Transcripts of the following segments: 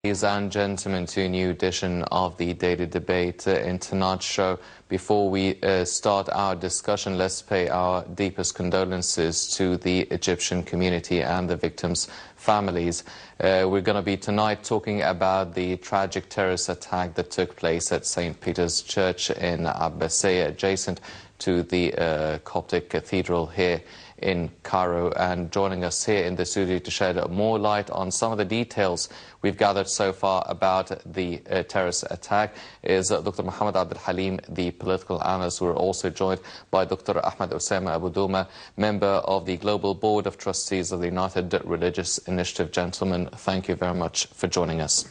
Ladies and gentlemen, to a new edition of the Daily Debate in tonight's show. Before we start our discussion, let's pay our deepest condolences to the Egyptian community and the victims' families. We're going to be tonight talking about the tragic terrorist attack that took place at St. Peter's Church in Abbasiyah, adjacent to the Coptic Cathedral here in Cairo. And joining us here in the studio to shed more light on some of the details we've gathered so far about the terrorist attack is Dr. Mohammed Halim, the political analyst. We're also joined by Dr. Ahmed Abu Doma, member of the Global Board of Trustees of the United Religious Initiative. Gentlemen, thank you very much for joining us.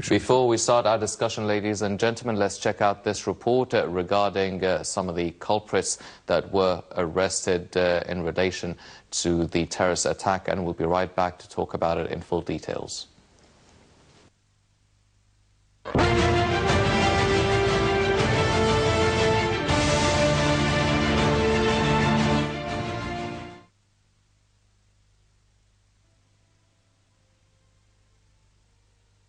Before we start our discussion, ladies and gentlemen, let's check out this report regarding some of the culprits that were arrested in relation to the terrorist attack, and we'll be right back to talk about it in full details.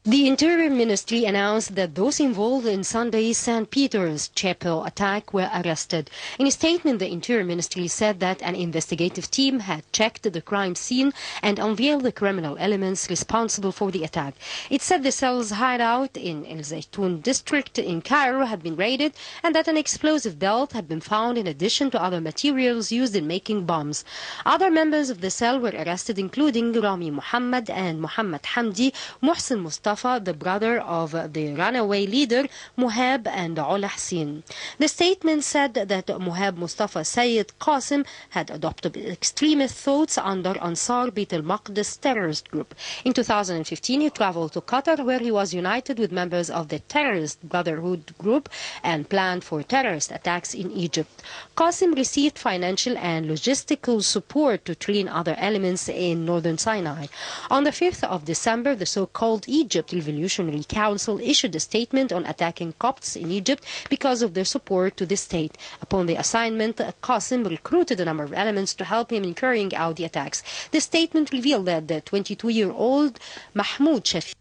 The Interior Ministry announced that those involved in Sunday's St. Peter's Chapel attack were arrested. In a statement, the Interior Ministry said that an investigative team had checked the crime scene and unveiled the criminal elements responsible for the attack. It said the cell's hideout in El Zaytoun district in Cairo had been raided and that an explosive belt had been found in addition to other materials used in making bombs. Other members of the cell were arrested, including Rami Mohammed and Muhammad Hamdi, Muhsin Mustafa, the brother of the runaway leader Mohammed, and Ola Hassin. The statement said that Mohammed Mustafa Sayyid Qasim had adopted extremist thoughts under Ansar Beit al-Maqdis terrorist group. In 2015, he traveled to Qatar, where he was united with members of the terrorist Brotherhood group and planned for terrorist attacks in Egypt. Qasim received financial and logistical support to train other elements in northern Sinai. On the 5th of December, the so-called Egypt Revolutionary Council issued a statement on attacking Copts in Egypt because of their support to the state. Upon the assignment, Qasim recruited a number of elements to help him in carrying out the attacks. The statement revealed that the 22-year-old Mahmoud Shafi,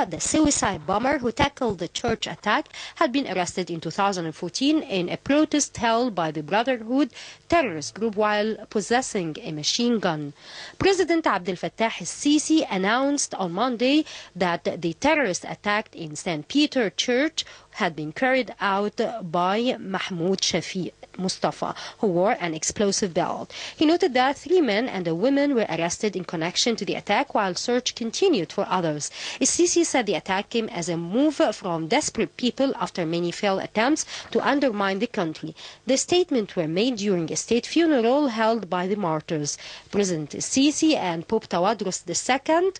the suicide bomber who tackled the church attack, had been arrested in 2014 in a protest held by the Brotherhood terrorist group while possessing a machine gun. President Abdul al-Sisi announced on Monday that the terrorist attack in St. Peter Church had been carried out by Mahmoud Shafi Mustafa, who wore an explosive belt. He noted that 3 men and a woman were arrested in connection to the attack while search continued for others. Sisi said the attack came as a move from desperate people after many failed attempts to undermine the country. The statements were made during a state funeral held by the martyrs. President Sisi and Pope Tawadros II,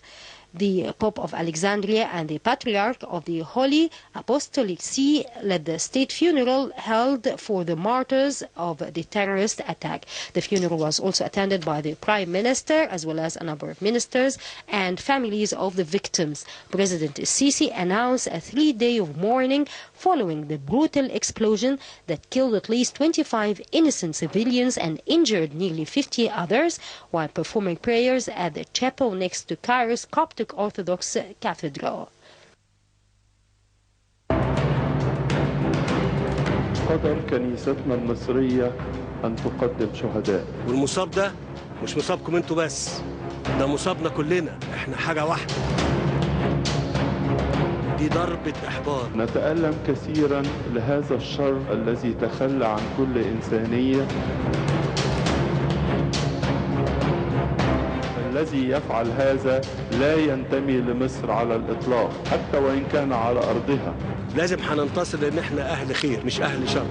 the Pope of Alexandria and the Patriarch of the Holy Apostolic See, led the state funeral held for the martyrs of the terrorist attack. The funeral was also attended by the Prime Minister as well as a number of ministers and families of the victims. President Sisi announced a 3-day of mourning following the brutal explosion that killed at least 25 innocent civilians and injured nearly 50 others while performing prayers at the chapel next to Cairo's Coptic Orthodox Cathedral. قدر كنيستنا المصرية أن تقدم شهداء. والمصاب ده مش مصابكم انتوا بس، ده مصابنا كلنا، احنا حاجة واحدة. دي ضربة إحباط. نتألم كثيرا لهذا الشر الذي تخلى عن كل إنسانية. الذي يفعل هذا لا ينتمي لمصر على الإطلاق حتى وإن كان على أرضها. لازم هننتصر لأن احنا أهل خير مش أهل شر.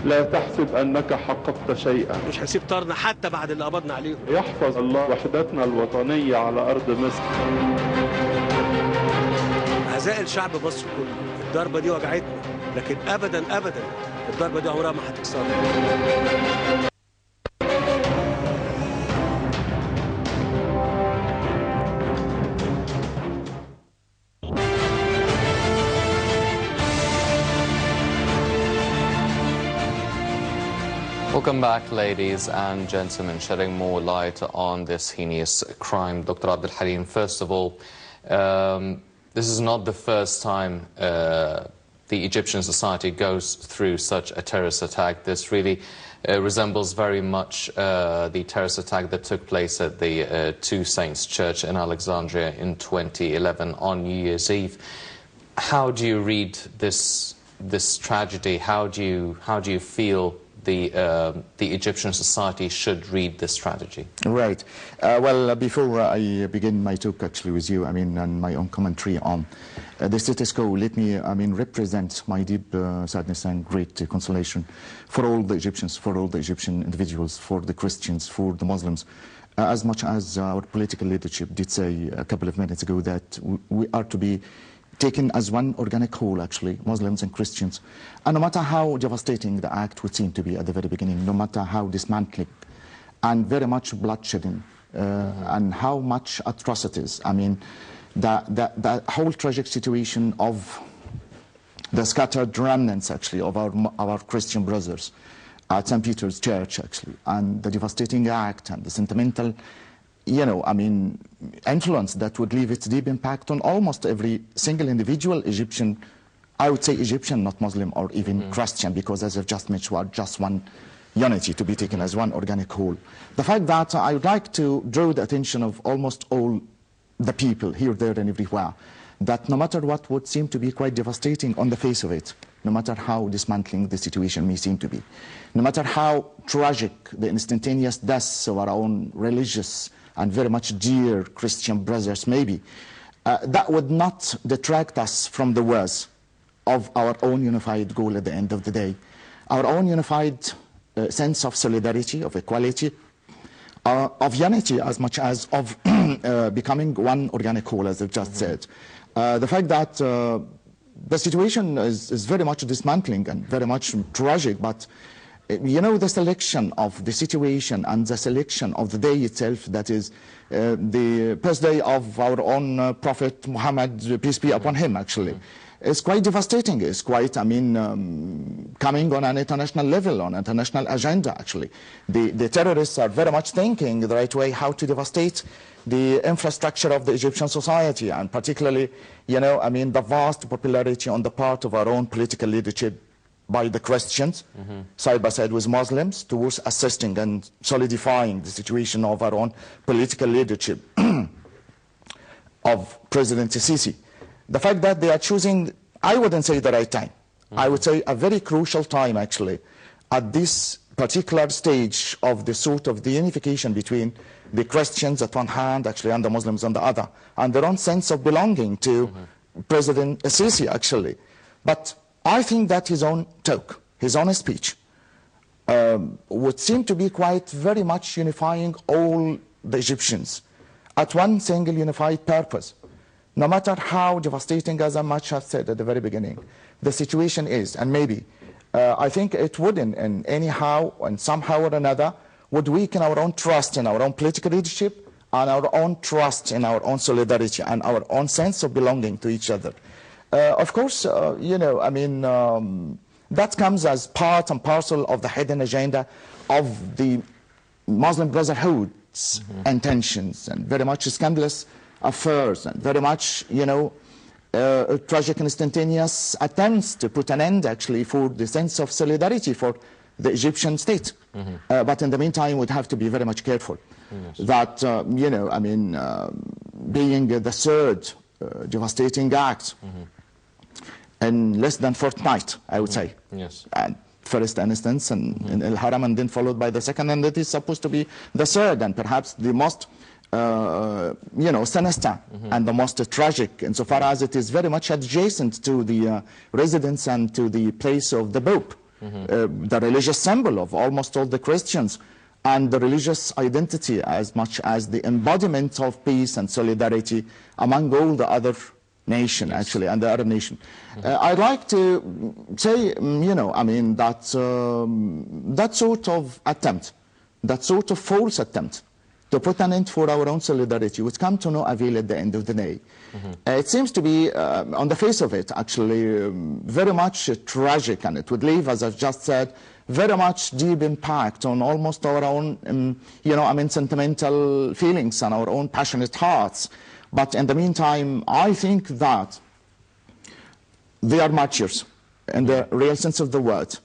لا تحسب أنك حققت شيئا. مش هنسيب طارنا حتى بعد اللي قبضنا عليهم. يحفظ الله وحدتنا الوطنية على أرض مصر. أعزائي الشعب مصر كله، الضربة دي وجعتنا، لكن أبدا أبدا الضربة دي عمرها ما هتكسرنا. Welcome back, ladies and gentlemen, shedding more light on this heinous crime. Dr. Abdul Halim, first of all, this is not the first time the Egyptian society goes through such a terrorist attack. This really resembles very much the terrorist attack that took place at the Two Saints Church in Alexandria in 2011 on New Year's Eve. How do you read this tragedy? How do you feel the Egyptian society should read this tragedy? Right. Well, before I begin my talk actually with you, and my own commentary on the status quo, let me, represent my deep sadness and great consolation for all the Egyptians, for all the Egyptian individuals, for the Christians, for the Muslims. As much as our political leadership did say a couple of minutes ago that we are to be taken as one organic whole, actually, Muslims and Christians. And no matter how devastating the act would seem to be at the very beginning, no matter how dismantling and very much bloodshedding and how much atrocities, the whole tragic situation of the scattered remnants, actually, of our Christian brothers at St. Peter's Church, actually, and the devastating act and the sentimental influence that would leave its deep impact on almost every single individual Egyptian, I would say Egyptian, not Muslim or even Christian, because as I've just mentioned, we are just one unity to be taken as one organic whole. The fact that I would like to draw the attention of almost all the people here, there and everywhere, that no matter what would seem to be quite devastating on the face of it, no matter how dismantling the situation may seem to be, no matter how tragic the instantaneous deaths of our own religious and very much dear Christian brothers maybe, that would not detract us from the words of our own unified goal at the end of the day. Our own unified sense of solidarity, of equality, of unity as much as of becoming one organic whole, as I've just said. The fact that the situation is very much dismantling and very much tragic, but the selection of the situation and the selection of the day itself, that is the birthday of our own Prophet Mohammed, peace be upon him, actually, is quite devastating. It's quite, coming on an international level, on an international agenda, actually. The terrorists are very much thinking the right way how to devastate the infrastructure of the Egyptian society, and particularly, the vast popularity on the part of our own political leadership by the Christians, side by side with Muslims, towards assisting and solidifying the situation of our own political leadership of President Sisi. The fact that they are choosing, I wouldn't say the right time, I would say a very crucial time, actually, at this particular stage of the sort of the unification between the Christians at one hand, actually, and the Muslims on the other, and their own sense of belonging to President Sisi, actually. But I think that his own talk, his own speech, would seem to be quite very much unifying all the Egyptians at one single unified purpose. No matter how devastating, as I much have said at the very beginning, the situation is, and maybe, I think it would in anyhow and somehow or another would weaken our own trust in our own political leadership and our own trust in our own solidarity and our own sense of belonging to each other. Of course, that comes as part and parcel of the hidden agenda of the Muslim Brotherhood's intentions, and very much scandalous affairs, and very much, tragic instantaneous attempts to put an end, actually, for the sense of solidarity for the Egyptian state. But in the meantime, we'd have to be very much careful that, being the third devastating act in less than fortnight, I would say. Yes. First instance in El Haram, and then followed by the second, and it is supposed to be the third, and perhaps the most, sinister and the most tragic, insofar as it is very much adjacent to the residence and to the place of the Pope, the religious symbol of almost all the Christians, and the religious identity as much as the embodiment of peace and solidarity among all the other nation, actually, and the Arab nation. I'd like to say, that that sort of attempt, that sort of false attempt to put an end for our own solidarity would come to no avail at the end of the day. It seems to be, on the face of it, actually, very much tragic, and it would leave, as I've just said, very much deep impact on almost our own, sentimental feelings and our own passionate hearts. But in the meantime, I think that they are martyrs in the real sense of the word.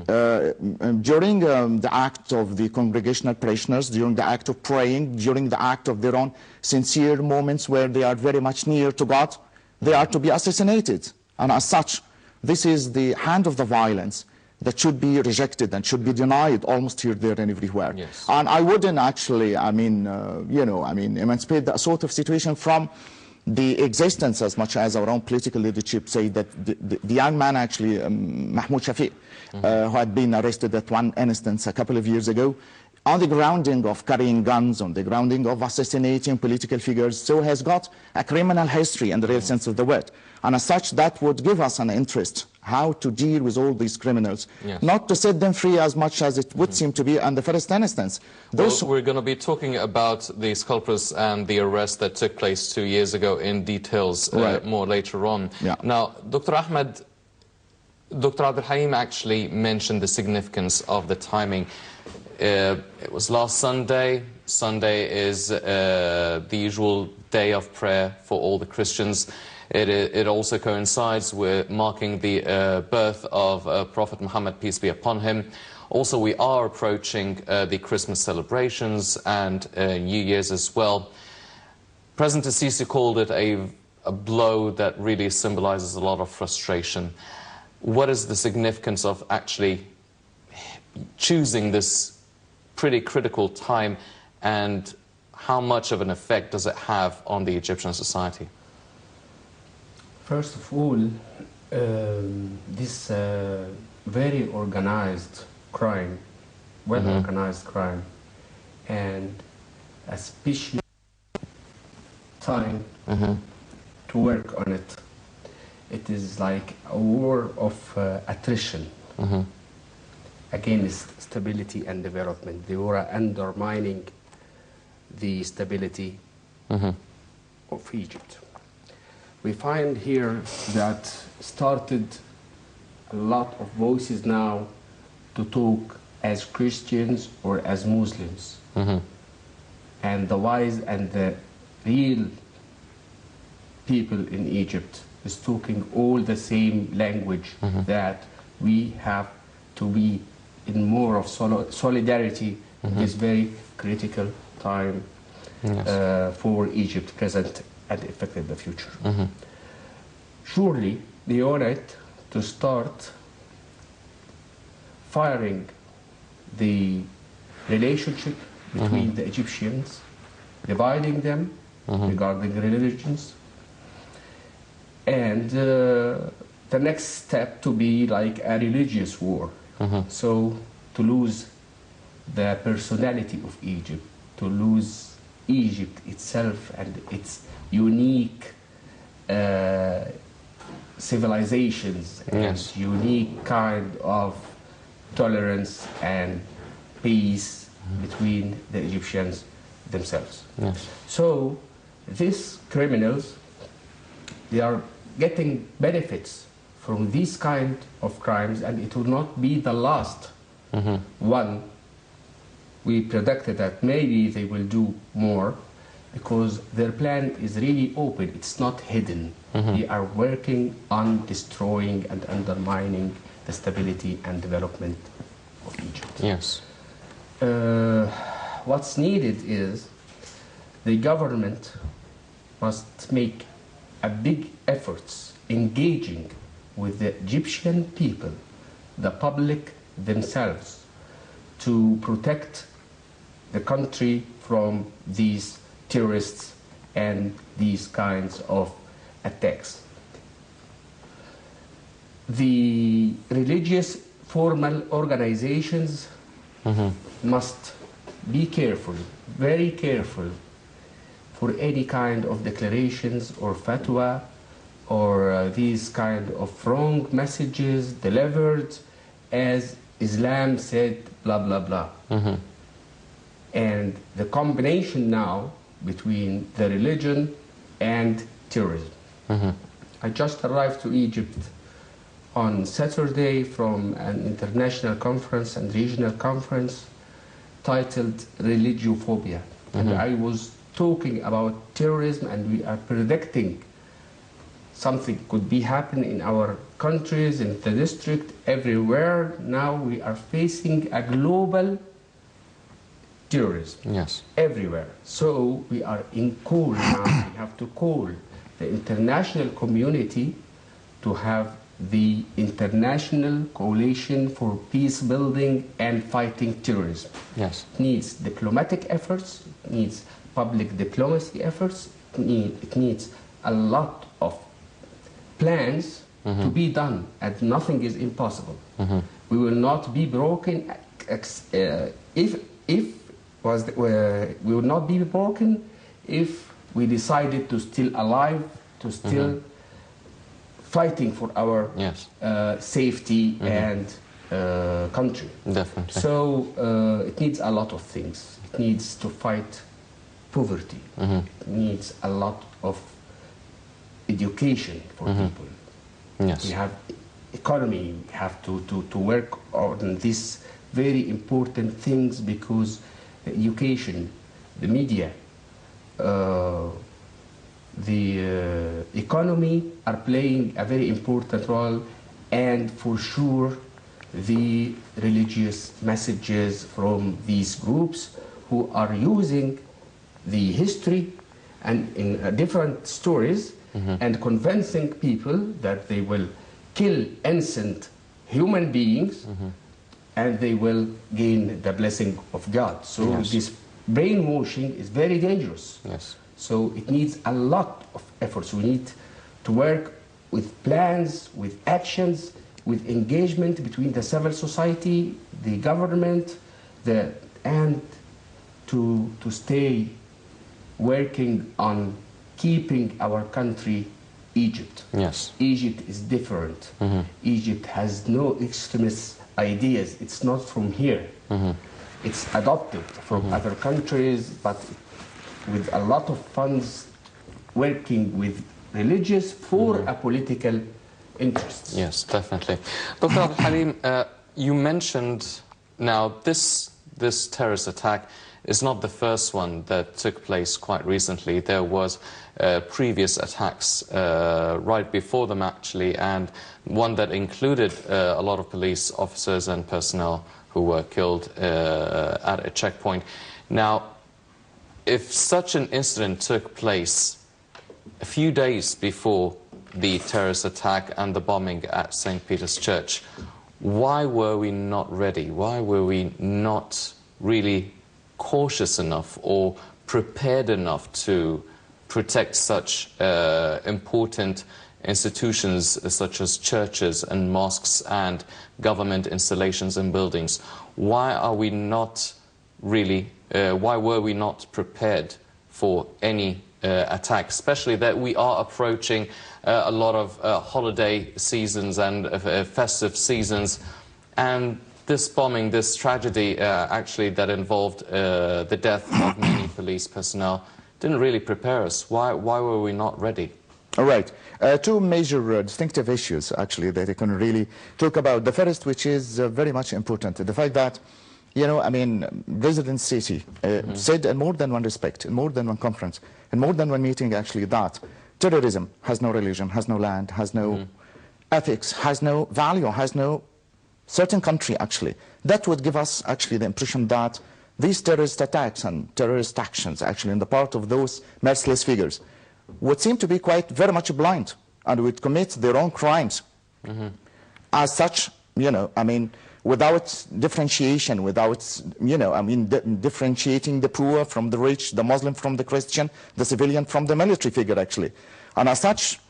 During the act of the congregational parishioners, during the act of praying, during the act of their own sincere moments where they are very much near to God, they are to be assassinated. And as such, this is the hand of the violence that should be rejected and should be denied almost here, there, and everywhere. Yes. And I wouldn't actually, emancipate that sort of situation from the existence as much as our own political leadership say that the young man actually, Mahmoud Shafiq, who had been arrested at one instance a couple of years ago, on the grounding of carrying guns, on the grounding of assassinating political figures, so has got a criminal history in the real sense of the word. And as such, that would give us an interest how to deal with all these criminals, not to set them free as much as it would seem to be in the first instance. We're going to be talking about these culprits and the arrest that took place 2 years ago in details more later on. Now, Dr. Ahmed, Dr. Abdul Halim actually mentioned the significance of the timing. It was last Sunday. Sunday is the usual day of prayer for all the Christians. It also coincides with marking the birth of Prophet Mohammed, peace be upon him. Also, we are approaching the Christmas celebrations and New Year's as well. President Sisi called it a blow that really symbolizes a lot of frustration. What is the significance of actually choosing this pretty critical time, and how much of an effect does it have on the Egyptian society? First of all, this very organized crime, well-organized crime, and a special time to work on it. It is like a war of attrition against stability and development. They were undermining the stability of Egypt. We find here that started a lot of voices now to talk as Christians or as Muslims. And the wise and the real people in Egypt is talking all the same language, that we have to be in more of solidarity at this very critical time for Egypt, present and affected the future. Surely they owe it to start firing the relationship between the Egyptians, dividing them regarding religions, and the next step to be like a religious war. So to lose the personality of Egypt, to lose Egypt itself and its unique civilizations and unique kind of tolerance and peace between the Egyptians themselves. So these criminals, they are getting benefits from these kind of crimes, and it will not be the last one. We predicted that maybe they will do more, because their plan is really open, it's not hidden. They are working on destroying and undermining the stability and development of Egypt. What's needed is the government must make a big efforts engaging with the Egyptian people, the public themselves, to protect the country from these terrorists and these kinds of attacks. The religious formal organizations must be careful, very careful, for any kind of declarations or fatwa or these kind of wrong messages delivered as Islam said blah blah blah. And the combination now between the religion and terrorism. I just arrived to Egypt on Saturday from an international conference and regional conference titled Religiophobia. And I was talking about terrorism, and we are predicting something could be happening in our countries, in the district, everywhere. Now we are facing a global terrorism. Yes. Everywhere. So we are in call now. We have to call the international community to have the international coalition for peace building and fighting terrorism. Yes. It needs diplomatic efforts, it needs public diplomacy efforts, it needs a lot of plans to be done, and nothing is impossible. We will not be broken we will not be broken if we decided to still alive, to still fighting for our safety and country. Definitely. So it needs a lot of things. It needs to fight poverty. It needs a lot of education for people. Yes. We have economy. We have to work on these very important things, because the education, the media, the economy are playing a very important role, and for sure the religious messages from these groups who are using the history and in different stories and convincing people that they will kill innocent human beings and they will gain the blessing of God. So this brainwashing is very dangerous. Yes. So it needs a lot of efforts. We need to work with plans, with actions, with engagement between the civil society, the government, and to stay working on keeping our country, Egypt. Yes. Egypt is different. Egypt has no extremist ideas. It's not from here. It's adopted from other countries, but with a lot of funds working with religious for a political interests. Yes, definitely. Dr. Abdul Halim, you mentioned now this terrorist attack is not the first one that took place quite recently. There was previous attacks right before them, actually, and one that included a lot of police officers and personnel who were killed at a checkpoint. Now, if such an incident took place a few days before the terrorist attack and the bombing at St. Peter's Church, why were we not ready? Why were we not really cautious enough or prepared enough to protect such important institutions such as churches and mosques and government installations and buildings? Why are we not really, why were we not prepared for any attack, especially that we are approaching a lot of holiday seasons and festive seasons, and this bombing, this tragedy actually that involved the death of many police personnel didn't really prepare us. Why were we not ready? All right. Two major distinctive issues, actually, that I can really talk about. The first, which is very much important, the fact that, you know, I mean, President Sisi said in more than one respect, in more than one conference, in more than one meeting, actually, that terrorism has no religion, has no land, has no ethics, has no value, has no certain country, actually. That would give us, actually, the impression that these terrorist attacks and terrorist actions, actually, on the part of those merciless figures, would seem to be quite very much blind and would commit their own crimes. As such, you know, I mean, without differentiation, without, you know, I mean, differentiating the poor from the rich, the Muslim from the Christian, the civilian from the military figure, actually. And as such,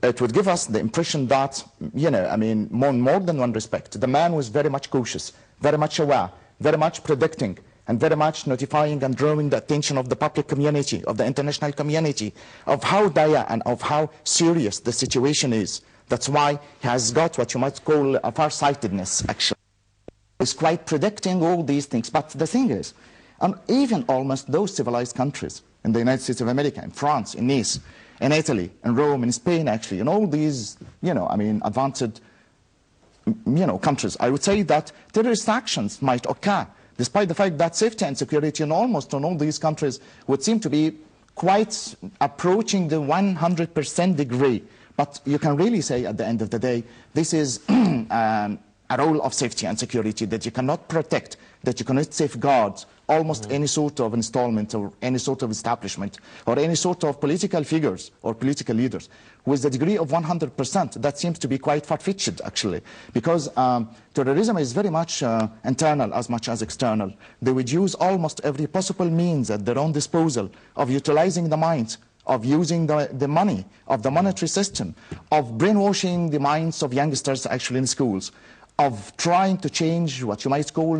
it would give us the impression that, you know, I mean, more than one respect, the man was very much cautious, very much aware, very much predicting, and very much notifying and drawing the attention of the public community, of the international community, of how dire and of how serious the situation is. That's why he has got what you might call a farsightedness, actually. He's quite predicting all these things. But the thing is, even almost those civilized countries, in the United States of America, in France, in Nice, in Italy, in Rome, in Spain, actually, in all these, you know, I mean, advanced countries, I would say that terrorist actions might occur, despite the fact that safety and security in almost on all these countries would seem to be quite approaching the 100% degree. But you can really say at the end of the day, this is a role of safety and security that you cannot protect, that you cannot safeguard almost any sort of installment or any sort of establishment or any sort of political figures or political leaders with the degree of 100%. That seems to be quite far-fetched, actually, because terrorism is very much internal as much as external. They would use almost every possible means at their own disposal of utilizing the minds, of using the money, of the monetary system, of brainwashing the minds of youngsters actually in schools, of trying to change what you might call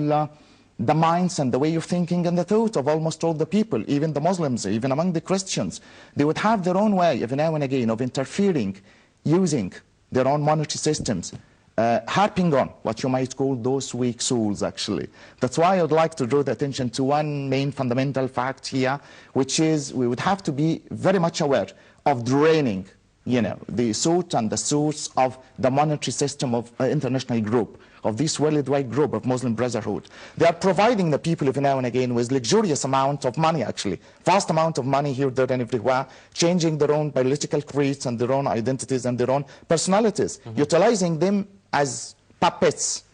the minds and the way of thinking and the thought of almost all the people, even the Muslims, even among the Christians. They would have their own way, every now and again, of interfering, using their own monetary systems, harping on what you might call those weak souls, actually. That's why I would like to draw the attention to one main fundamental fact here, which is we would have to be very much aware of draining, the thought and the source of the monetary system of international group, of this worldwide group of Muslim Brotherhood. They are providing the people every now and again with luxurious amount of money, actually, vast amount of money here, there and everywhere, changing their own political creeds and their own identities and their own personalities, utilizing them as puppets,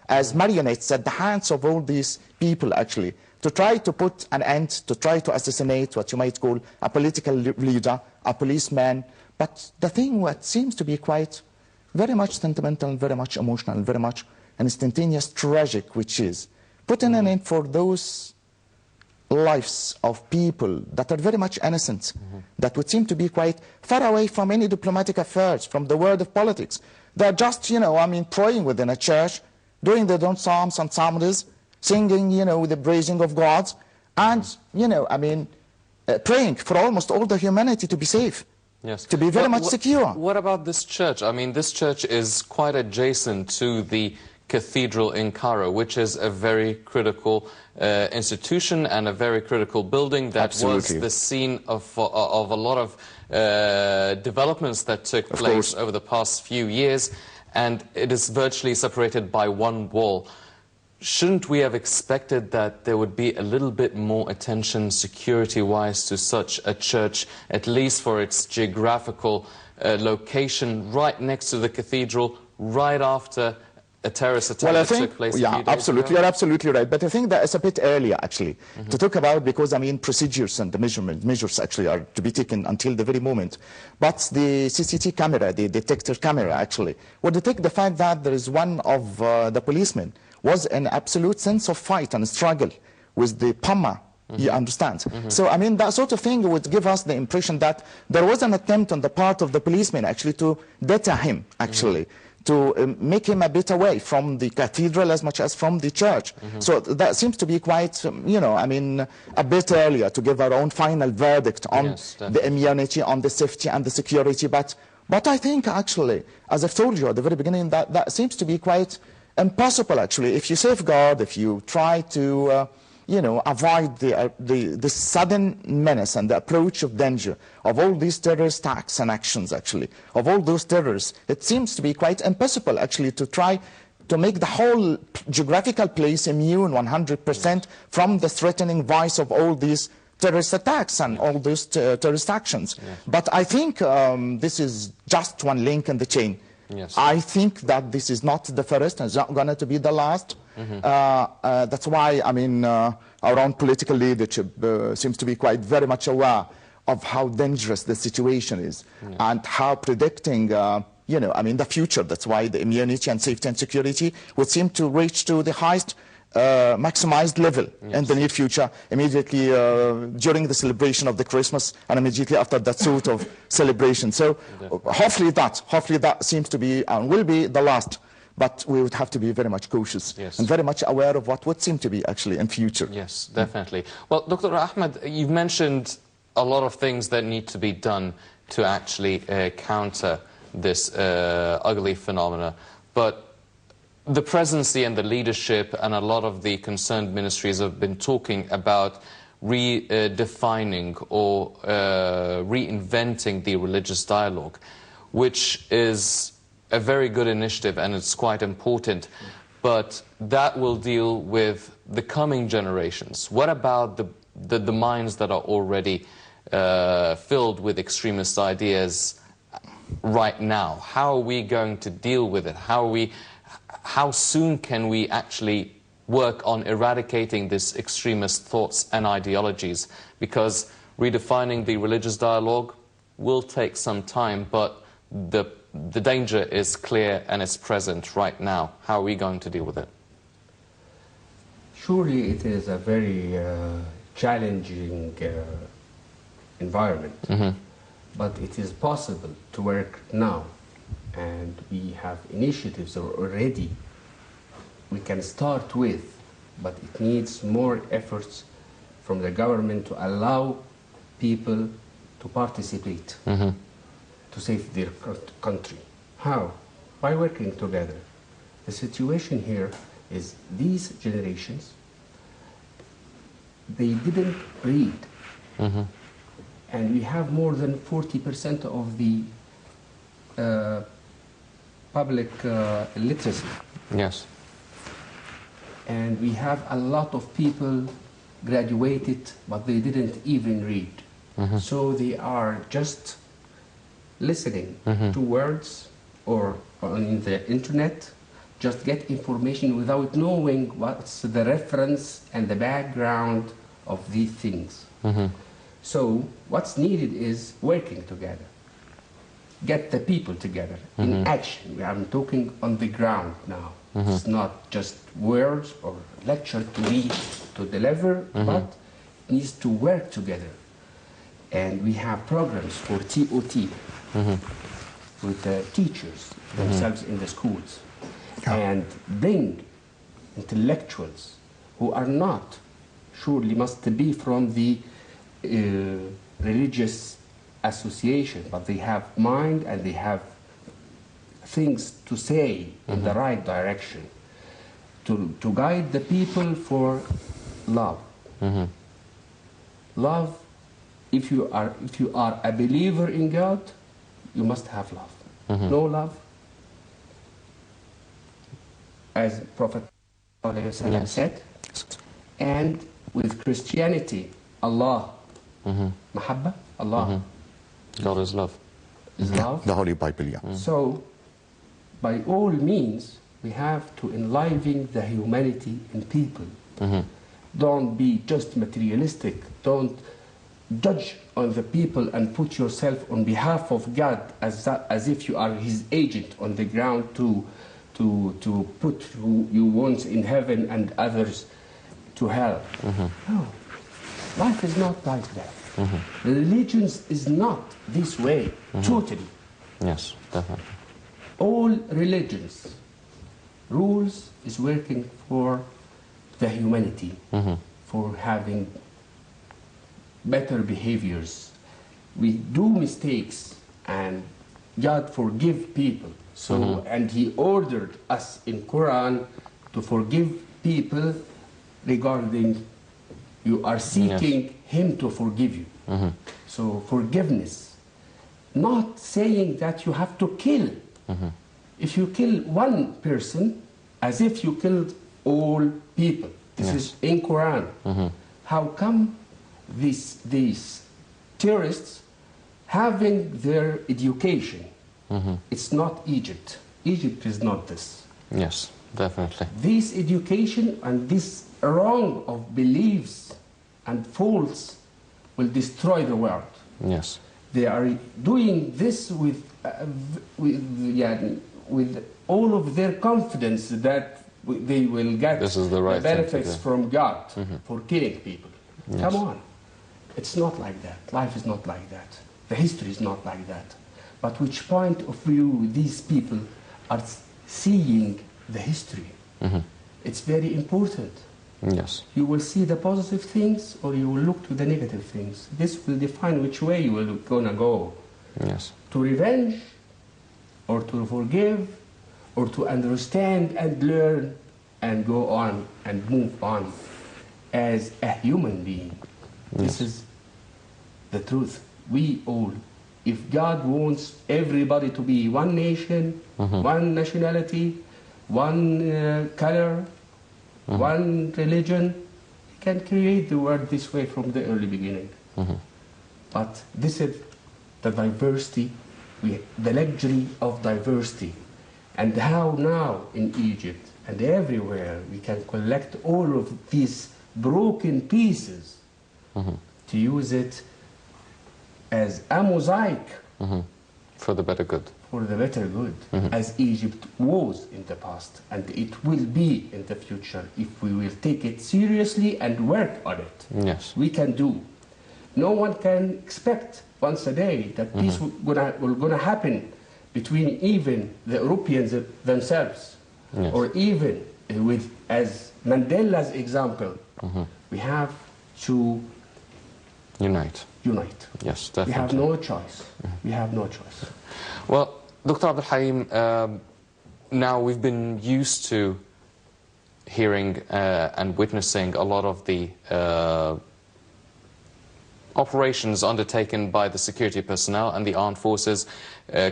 as marionettes at the hands of all these people, actually, to try to put an end, to try to assassinate what you might call a political leader, a policeman. But the thing what seems to be quite very much sentimental, very much emotional, very much instantaneous tragic, which is putting an end for those lives of people that are very much innocent, that would seem to be quite far away from any diplomatic affairs, from the world of politics. They're just, praying within a church, doing their own psalms and psalmodies, singing, the praising of God, and, praying for almost all the humanity to be safe. Yes. To be very much secure. What about this church? I mean, this church is quite adjacent to the cathedral in Cairo, which is a very critical institution and a very critical building that Absolutely. was the scene of a lot of developments that took place over the past few years, and it is virtually separated by one wall. Shouldn't we have expected that there would be a little bit more attention security-wise to such a church, at least for its geographical location right next to the cathedral, right after a terrorist attack that took place a few days absolutely, ago? you're absolutely right. But I think that it's a bit earlier, actually, to talk about, because, procedures and the measures actually are to be taken until the very moment. But the CCTV camera, the detector camera, actually, would detect the fact that there is one of the policemen was an absolute sense of fight and struggle with the Pama, you understand? So, that sort of thing would give us the impression that there was an attempt on the part of the policeman, actually, to deter him, actually, to make him a bit away from the cathedral as much as from the church. So that seems to be quite, a bit earlier to give our own final verdict on the immunity, on the safety and the security. But I think, actually, as I've told you at the very beginning, that seems to be quite impossible, actually. If you safeguard, if you try to, avoid the sudden menace and the approach of danger of all these terrorist acts and actions, actually, of all those terrorists, it seems to be quite impossible, actually, to try to make the whole geographical place immune 100% from the threatening voice of all these terrorist attacks and all those terrorist actions. But I think this is just one link in the chain. I think that this is not the first and it's not going to be the last. That's why, our own political leadership seems to be quite very much aware of how dangerous the situation is and how predicting, the future. That's why the immunity and safety and security would seem to reach to the highest maximized level in the near future, immediately during the celebration of the Christmas and immediately after that sort of celebration. So hopefully that seems to be and will be the last. But we would have to be very much cautious and very much aware of what would seem to be actually in future. Yes, definitely. Well, Dr. Ahmed, you've mentioned a lot of things that need to be done to actually counter this ugly phenomena. But the presidency and the leadership and a lot of the concerned ministries have been talking about redefining or reinventing the religious dialogue, which is a very good initiative and it's quite important, but that will deal with the coming generations. What about the minds that are already filled with extremist ideas right now? How are we going to deal with it? How soon can we actually work on eradicating these extremist thoughts and ideologies? Because redefining the religious dialogue will take some time, but the danger is clear and it's present right now. How are we going to deal with it? Surely it is a very challenging environment, but it is possible to work now, and we have initiatives already we can start with, but it needs more efforts from the government to allow people to participate, to save their country. How? By working together. The situation here is these generations, they didn't read. And we have more than 40% of the public literacy. Yes. And we have a lot of people graduated, but they didn't even read. So they are just listening to words or on the internet, just get information without knowing what's the reference and the background of these things. So what's needed is working together. Get the people together in action. I'm talking on the ground now. It's not just words or lecture to read, to deliver, but it needs to work together. And we have programs for TOT with the teachers themselves in the schools, and bring intellectuals who are not, surely must be from the religious association, but they have mind and they have things to say in the right direction, to guide the people for love. Love, if you are a believer in God, you must have love. No love, as Prophet said, and with Christianity, Allah, Mahabba, Allah. God is love. Is love. The Holy Bible, yeah. So, by all means, we have to enliven the humanity in people. Don't be just materialistic. Don't judge on the people and put yourself on behalf of God as if you are His agent on the ground to put who you want in heaven and others to hell. No, life is not like that. Religions is not this way, totally. Yes, definitely. All religions, rules is working for the humanity, for having better behaviors. We do mistakes and God forgive people. So, and He ordered us in Quran to forgive people regarding you are seeking Him to forgive you. So forgiveness, not saying that you have to kill. If you kill one person, as if you killed all people. This is in Quran. How come these terrorists having their education? It's not Egypt. Egypt is not this. Yes, definitely. This education and this wrong of beliefs and faults will destroy the world. Yes. They are doing this with all of their confidence that they will get This is the right benefits from God for killing people. Yes. Come on. It's not like that. Life is not like that. The history is not like that. But which point of view these people are seeing the history? It's very important. Yes. You will see the positive things or you will look to the negative things. This will define which way you will gonna go. Yes. To revenge or to forgive or to understand and learn and go on and move on as a human being. This is the truth. We all if God wants everybody to be one nation, one nationality, one color, one religion, He can create the world this way from the early beginning. But this is the diversity, the luxury of diversity, and how now in Egypt and everywhere we can collect all of these broken pieces to use it as a mosaic for the better good. For the better good, as Egypt was in the past, and it will be in the future if we will take it seriously and work on it. Yes. We can do. No one can expect once a day that this will gonna happen between even the Europeans themselves, or even with, as Mandela's example, we have to unite. Yes, definitely. We have no choice. We have no choice. Well, Dr. Abdul Halim, now we've been used to hearing and witnessing a lot of the operations undertaken by the security personnel and the armed forces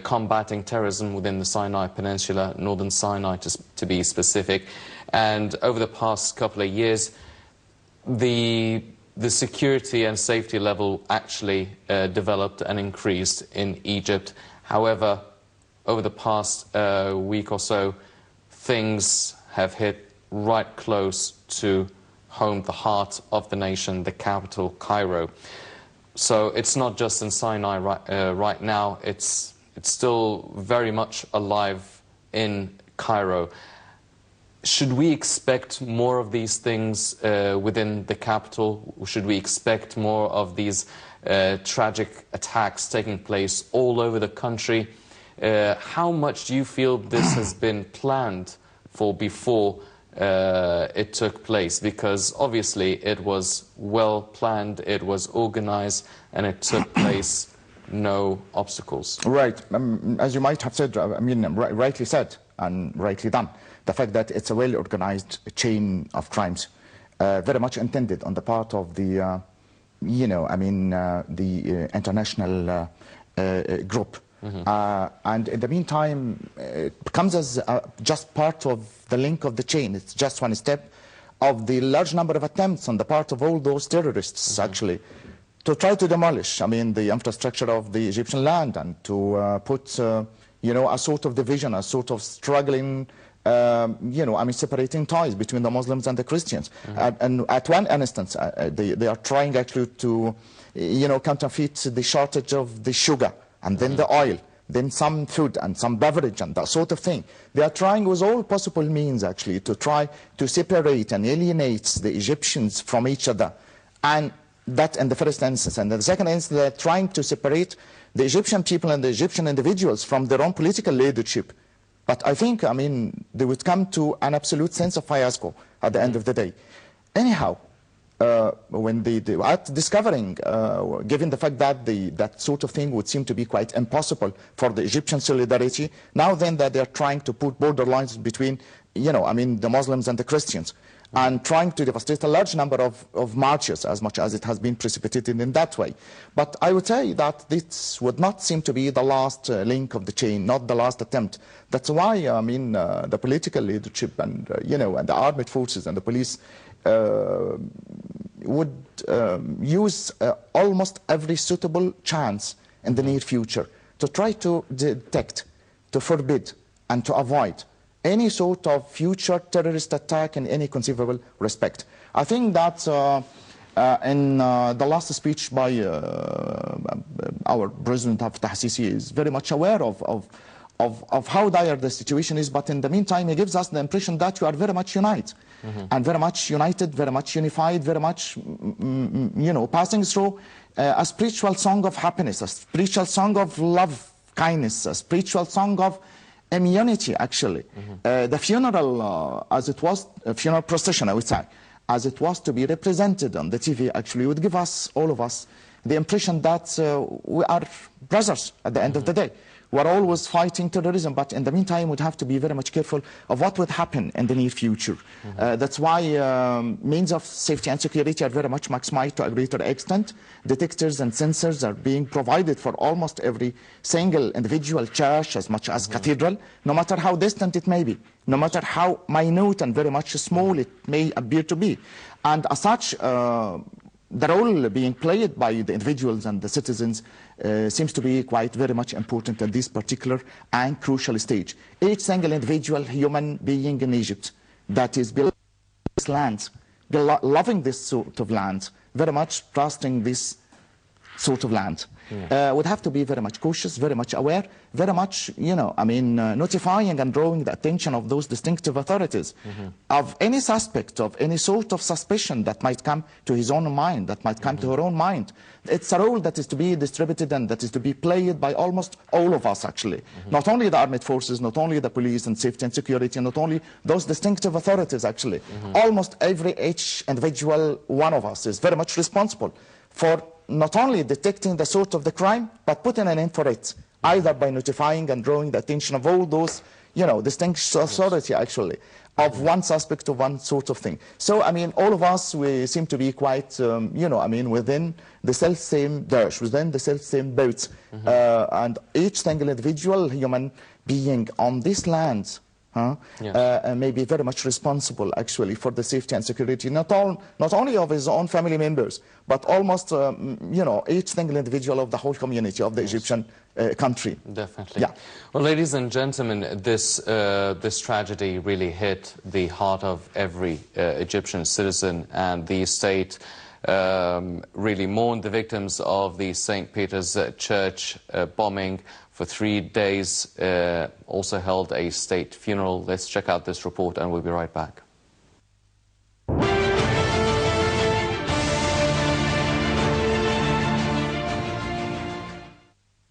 combating terrorism within the Sinai Peninsula, northern Sinai to be specific. And over the past couple of years, the security and safety level actually developed and increased in Egypt. However, over the past week or so, things have hit right close to home, the heart of the nation, the capital, Cairo. So it's not just in Sinai right now, it's still very much alive in Cairo. Should we expect more of these things within the capital? Should we expect more of these tragic attacks taking place all over the country? How much do you feel this has been planned for before it took place? Because obviously it was well planned, it was organized, and it took place, no obstacles. Right. As you might have said, I mean, rightly said and rightly done. The fact that it's a well-organized chain of crimes, very much intended on the part of the, the international group. And in the meantime, it becomes as just part of the link of the chain. It's just one step of the large number of attempts on the part of all those terrorists, actually, to try to demolish, the infrastructure of the Egyptian land and to put, a sort of division, a sort of struggling, separating ties between the Muslims and the Christians. And at one instance, they are trying actually to, counterfeit the shortage of the sugar, and then the oil, then some food and some beverage and that sort of thing. They are trying with all possible means actually to try to separate and alienate the Egyptians from each other. And that in the first instance. And in the second instance, they're trying to separate the Egyptian people and the Egyptian individuals from their own political leadership. But I think, they would come to an absolute sense of fiasco at the end of the day. Anyhow, when they are discovering, given the fact that that sort of thing would seem to be quite impossible for the Egyptian solidarity, now then that they're trying to put borderlines between, the Muslims and the Christians, and trying to devastate a large number of marches, as much as it has been precipitated in that way. But I would say that this would not seem to be the last link of the chain, not the last attempt. That's why, the political leadership and, and the armed forces and the police would use almost every suitable chance in the near future to try to detect, to forbid, and to avoid any sort of future terrorist attack in any conceivable respect. I think that in the last speech by our President Al-Sisi is very much aware of how dire the situation is, but in the meantime he gives us the impression that we are very much united, and very much united, very much unified, very much, passing through a spiritual song of happiness, a spiritual song of love, kindness, a spiritual song of immunity, actually. The funeral, as it was, a funeral procession, I would say, as it was to be represented on the TV, actually would give us, all of us, the impression that we are brothers at the end of the day. We're always fighting terrorism, but in the meantime, we'd have to be very much careful of what would happen in the near future. That's why means of safety and security are very much maximized to a greater extent. Detectors and sensors are being provided for almost every single individual church, as much as cathedral, no matter how distant it may be, no matter how minute and very much small it may appear to be. And as such, the role being played by the individuals and the citizens seems to be quite very much important at this particular and crucial stage. Each single individual human being in Egypt that is building this land, loving this sort of land, very much trusting this sort of land, would have to be very much cautious, very much aware, very much, notifying and drawing the attention of those distinctive authorities of any suspect, of any sort of suspicion that might come to his own mind, that might come to her own mind. It's a role that is to be distributed and that is to be played by almost all of us, actually. Not only the armed forces, not only the police and safety and security, not only those distinctive authorities, actually. Almost each individual one of us is very much responsible for not only detecting the source of the crime, but putting an end for it, either by notifying and drawing the attention of all those, distinct authority, actually, of one suspect of one sort of thing. So, all of us, we seem to be quite, within the self-same dash, within the self-same boat. And each single individual human being on this land may be very much responsible, actually, for the safety and security, not only of his own family members, but almost, each single individual of the whole community of the Egyptian country. Definitely. Yeah. Well, ladies and gentlemen, this tragedy really hit the heart of every Egyptian citizen, and the state really mourned the victims of the St. Peter's Church bombing. For 3 days, also held a state funeral. Let's check out this report and we'll be right back.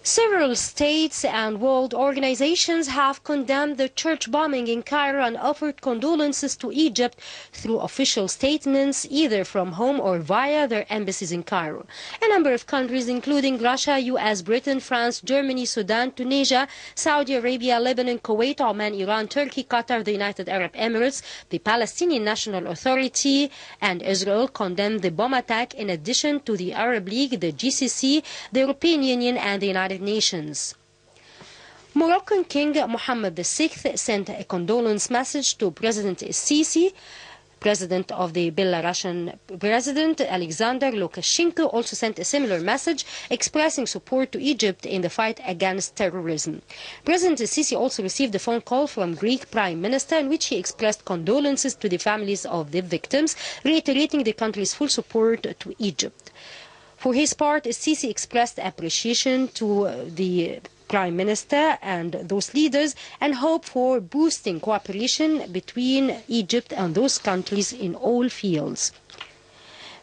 Several states and world organizations have condemned the church bombing in Cairo and offered condolences to Egypt through official statements, either from home or via their embassies in Cairo. A number of countries, including Russia, US, Britain, France, Germany, Sudan, Tunisia, Saudi Arabia, Lebanon, Kuwait, Oman, Iran, Turkey, Qatar, the United Arab Emirates, the Palestinian National Authority, and Israel condemned the bomb attack, in addition to the Arab League, the GCC, the European Union, and the United Nations. Moroccan King Mohammed VI sent a condolence message to President Sisi. President of the Belarusian President Alexander Lukashenko also sent a similar message expressing support to Egypt in the fight against terrorism. President Sisi also received a phone call from Greek Prime Minister in which he expressed condolences to the families of the victims, reiterating the country's full support to Egypt. For his part, Sisi expressed appreciation to the Prime Minister and those leaders and hope for boosting cooperation between Egypt and those countries in all fields.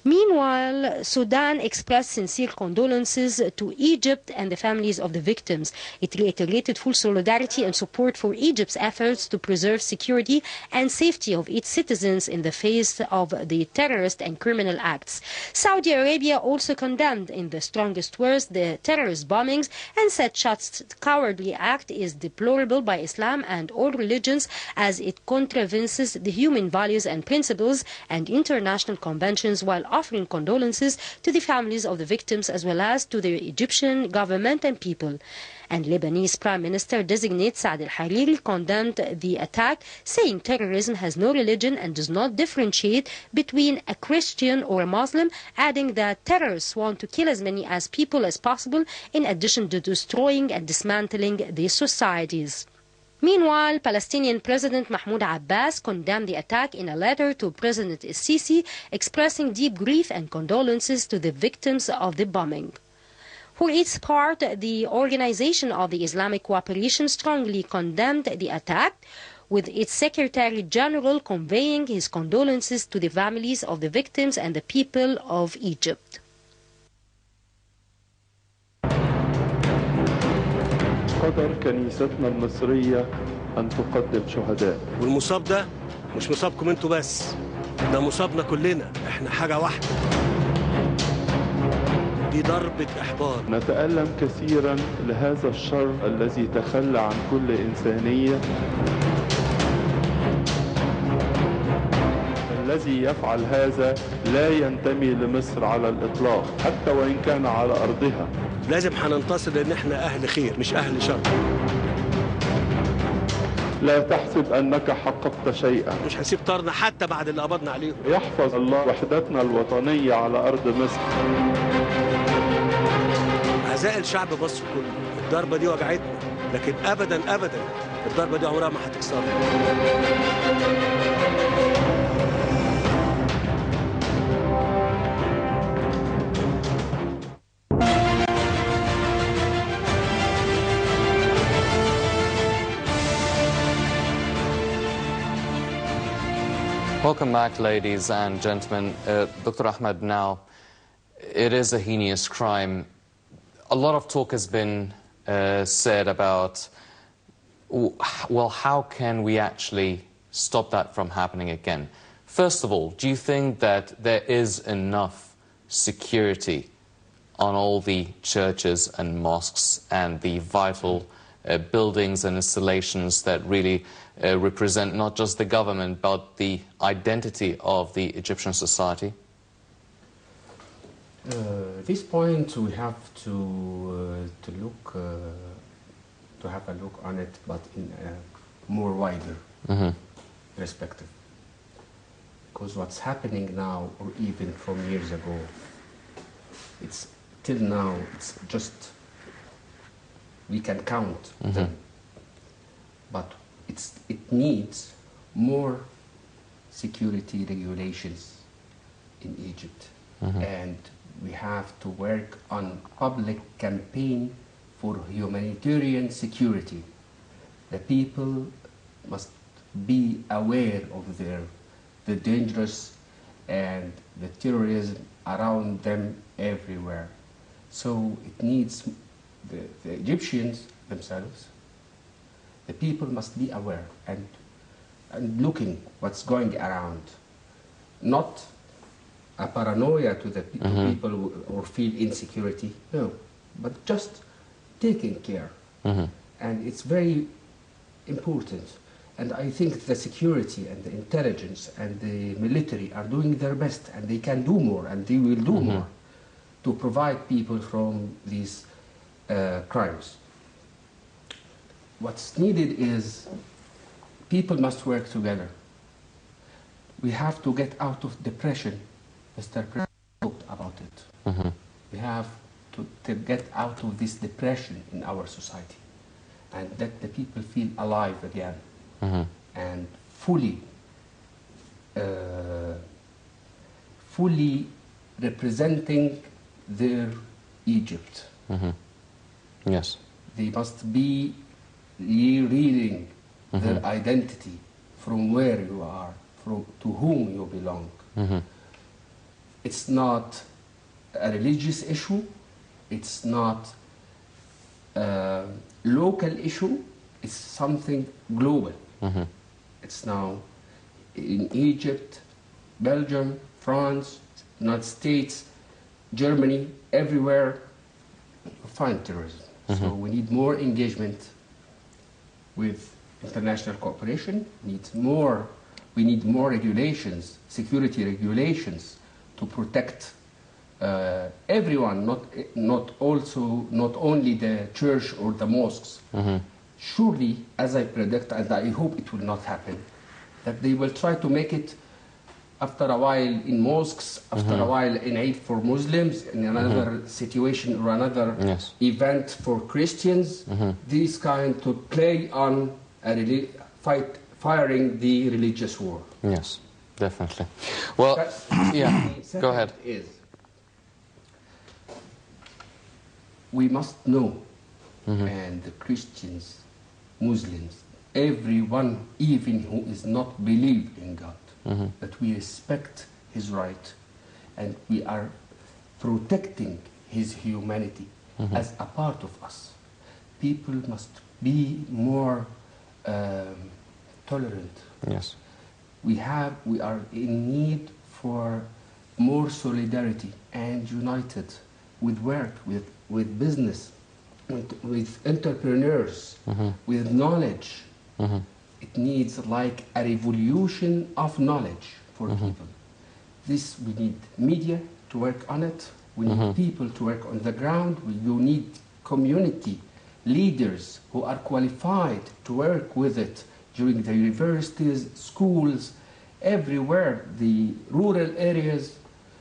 Meanwhile, Sudan expressed sincere condolences to Egypt and the families of the victims. It reiterated full solidarity and support for Egypt's efforts to preserve security and safety of its citizens in the face of the terrorist and criminal acts. Saudi Arabia also condemned in the strongest words the terrorist bombings and said such cowardly act is deplorable by Islam and all religions, as it contravenes the human values and principles and international conventions, while offering condolences to the families of the victims as well as to the Egyptian government and people. And Lebanese Prime Minister designate Saad al-Hariri condemned the attack, saying terrorism has no religion and does not differentiate between a Christian or a Muslim, adding that terrorists want to kill as many as people as possible, in addition to destroying and dismantling these societies. Meanwhile, Palestinian President Mahmoud Abbas condemned the attack in a letter to President Sisi, expressing deep grief and condolences to the victims of the bombing. For its part, the Organization of the Islamic Cooperation strongly condemned the attack, with its Secretary General conveying his condolences to the families of the victims and the people of Egypt. قدر كنيستنا المصرية أن تقدم شهداء. والمصاب ده مش مصابكم انتوا بس، ده مصابنا كلنا، احنا حاجة واحدة. دي دي ضربة إحباط. نتألم كثيرا لهذا الشر الذي تخلى عن كل إنسانية. الذي يفعل هذا لا ينتمي لمصر على الإطلاق حتى وإن كان على أرضها. لازم هننتصر لأن احنا أهل خير مش أهل شر. لا تحسب أنك حققت شيئا. مش هنسيب طارنا حتى بعد اللي قبضنا عليهم. يحفظ الله وحدتنا الوطنية على أرض مصر. أعزائي الشعب مصر كله، الضربة دي وجعتنا، لكن أبدا أبدا الضربة دي عمرها ما هتكسرنا. Welcome back, ladies and gentlemen. Dr. Ahmed, now, it is a heinous crime. A lot of talk has been said about, well, how can we actually stop that from happening again? First of all, do you think that there is enough security on all the churches and mosques and the vital buildings and installations that really represent not just the government but the identity of the Egyptian society? This point we have to look to have a look on it, but in a more wider perspective. Because what's happening now, or even from years ago, it's till now, it's just we can count them, but it needs more security regulations in Egypt, and we have to work on public campaign for humanitarian security. The people must be aware of the dangerous and the terrorism around them everywhere. So it needs the Egyptians themselves, the people must be aware and looking what's going around. Not a paranoia to the people who, or feel insecurity, no, but just taking care. And it's very important. And I think the security and the intelligence and the military are doing their best, and they can do more, and they will do more to provide people from these crimes. What's needed is people must work together. We have to get out of depression. Mr. President talked about it. We have to get out of this depression in our society and let the people feel alive again and fully representing their Egypt. Yes. They must be reading their identity, from where you are, to whom you belong. It's not a religious issue, it's not a local issue, it's something global. It's now in Egypt, Belgium, France, United States, Germany, everywhere you find terrorism. So we need more engagement with international cooperation. We need more regulations, security regulations, to protect everyone, not only the church or the mosques. Surely, as I predict, and I hope it will not happen, that they will try to make it after a while in mosques, after a while in Eid for Muslims, in another situation or another event for Christians, these kind to play on firing the religious war. Yes, definitely. Well, yeah, go ahead. We must know, and the Christians, Muslims, everyone, even who is not believe in God, that we respect his right and we are protecting his humanity as a part of us. People must be more tolerant. Yes. We are in need for more solidarity and united with work, with business, with entrepreneurs, with knowledge. It needs like a revolution of knowledge for people. This, we need media to work on it. We need people to work on the ground. You need community leaders who are qualified to work with it during the universities, schools, everywhere, the rural areas.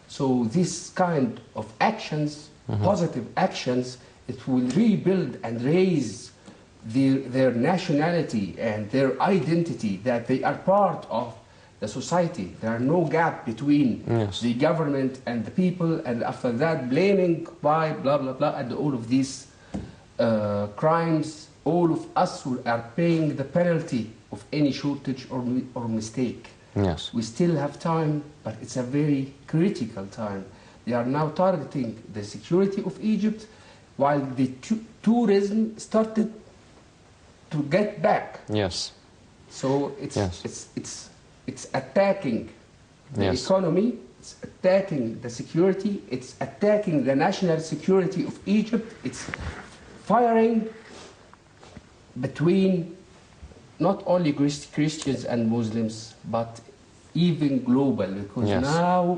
So this kind of actions, positive actions, it will rebuild and raise their nationality and their identity, that they are part of the society. There are no gap between the government and the people, and after that blaming by blah blah blah and all of these crimes. All of us who are paying the penalty of any shortage or mistake. Yes. We still have time, but it's a very critical time. They are now targeting the security of Egypt, while the tourism started to get back. Yes. So it's attacking the economy, it's attacking the security, it's attacking the national security of Egypt, it's firing between not only Christians and Muslims, but even global, because now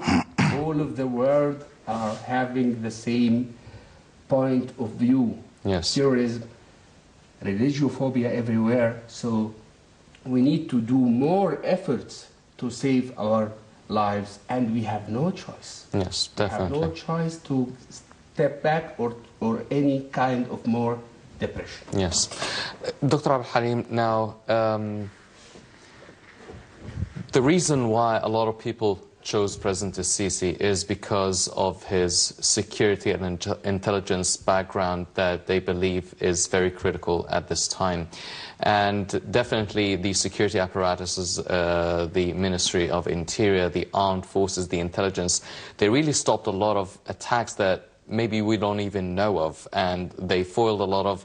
all of the world are having the same point of view. Terrorism, religiophobia everywhere. So we need to do more efforts to save our lives, and we have no choice. Yes, definitely. We have no choice to step back or any kind of more depression. Yes. Dr. Abdul Halim, now, the reason why a lot of people chose President Sisi is because of his security and intelligence background that they believe is very critical at this time. And definitely the security apparatuses, the Ministry of Interior, the armed forces, the intelligence, they really stopped a lot of attacks that maybe we don't even know of, and they foiled a lot of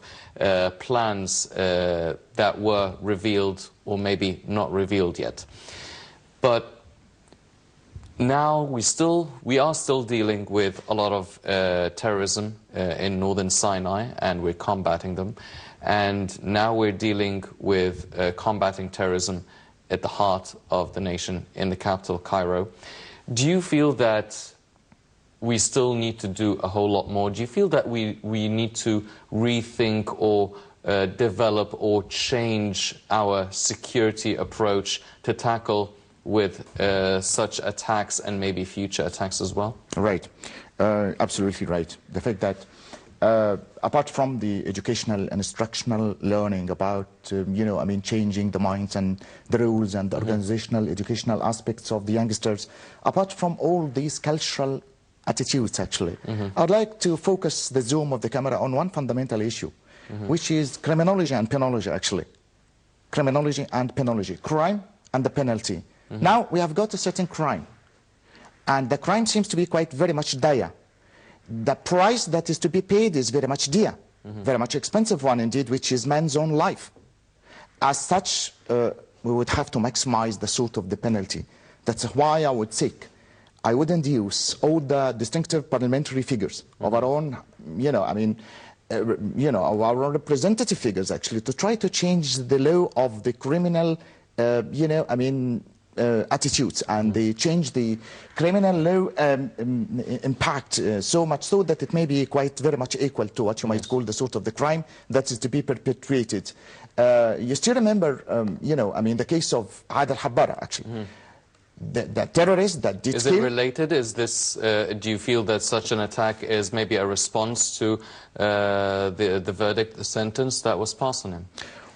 plans that were revealed or maybe not revealed yet. But now we are still dealing with a lot of terrorism in northern Sinai, and we're combating them. And now we're dealing with combating terrorism at the heart of the nation, in the capital, Cairo. Do you feel that we still need to do a whole lot more? Do you feel that we need to rethink or develop or change our security approach to tackle with such attacks and maybe future attacks as well? Right. Absolutely right. The fact that apart from the educational and instructional learning about, changing the minds and the rules and the organizational, educational aspects of the youngsters, apart from all these cultural attitudes, actually, I'd like to focus the zoom of the camera on one fundamental issue, which is criminology and penology, actually. Criminology and penology, crime and the penalty. Now we have got a certain crime, and the crime seems to be quite very much dire. The price that is to be paid is very much dear, very much expensive one indeed, which is man's own life. As such, we would have to maximize the sort of the penalty. That's why I would seek, I would induce all the distinctive parliamentary figures of our own, of our own representative figures, actually, to try to change the law of the criminal, attitudes, and they change the criminal law impact so much so that it may be quite very much equal to what you might call the sort of the crime that is to be perpetrated. You still remember, the case of Adel Habbara, actually. The terrorist that did Is it related? Is this, do you feel that such an attack is maybe a response to the verdict, the sentence that was passed on him?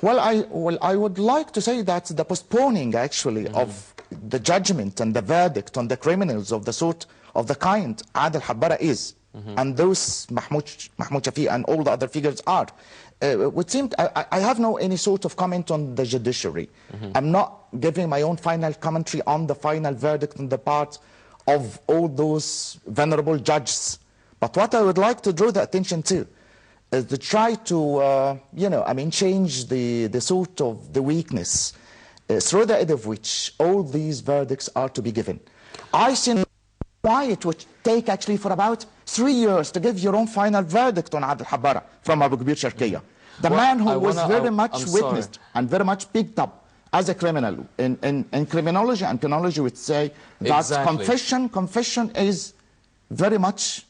Well, I would like to say that the postponing, actually, of the judgment and the verdict on the criminals of the sort of the kind Adel Habbara is, and those Mahmoud Shafi and all the other figures are, would seem, I have no any sort of comment on the judiciary. I'm not giving my own final commentary on the final verdict on the part of all those venerable judges. But what I would like to draw the attention to is to try to, change the sort of the weakness through the aid of which all these verdicts are to be given. I see why it would take actually for about 3 years to give your own final verdict on Adel Habara from Abu Ghbir Sharqiya. The man who was very much witnessed and very much picked up as a criminal. In criminology and penology would say that confession is very much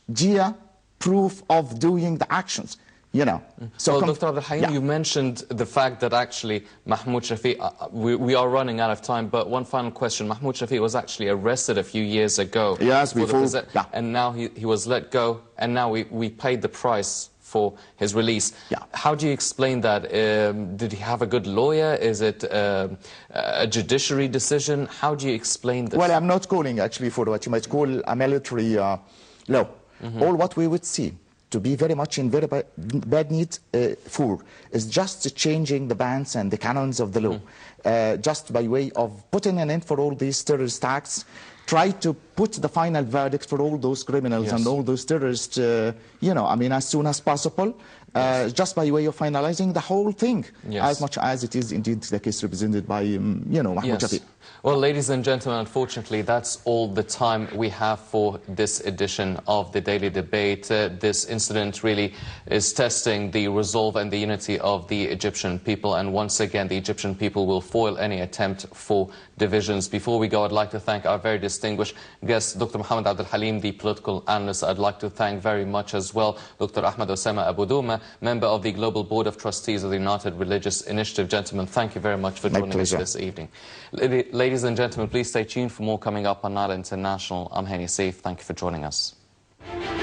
proof of doing the actions. You know. So well, Dr. Abdul Halim, you mentioned the fact that actually Mahmoud Shafiq, we are running out of time, but one final question. Mahmoud Shafiq was actually arrested a few years ago. Yes, before. And now he was let go, and now we paid the price for his release. Yeah. How do you explain that? Did he have a good lawyer? Is it a judiciary decision? How do you explain this? Well, I'm not calling actually for what you might call a military law. All what we would see to be very much in very bad need for is just changing the bans and the canons of the law, just by way of putting an end for all these terrorist acts, try to put the final verdict for all those criminals and all those terrorists, you know, I mean, as soon as possible, just by way of finalizing the whole thing, as much as it is indeed the case represented by, you know, Mahmoud Shafiq. Well, ladies and gentlemen, unfortunately, that's all the time we have for this edition of the Daily Debate. This incident really is testing the resolve and the unity of the Egyptian people. And once again, the Egyptian people will foil any attempt for divisions. Before we go, I'd like to thank our very distinguished guest, Dr. Mohammed Abdul Halim, the political analyst. I'd like to thank very much as well Dr. Ahmed Abu Doma, member of the Global Board of Trustees of the United Religious Initiative. Gentlemen, thank you very much for joining us this evening. Ladies and gentlemen, please stay tuned for more coming up on Nile International. I'm Hani Saif. Thank you for joining us.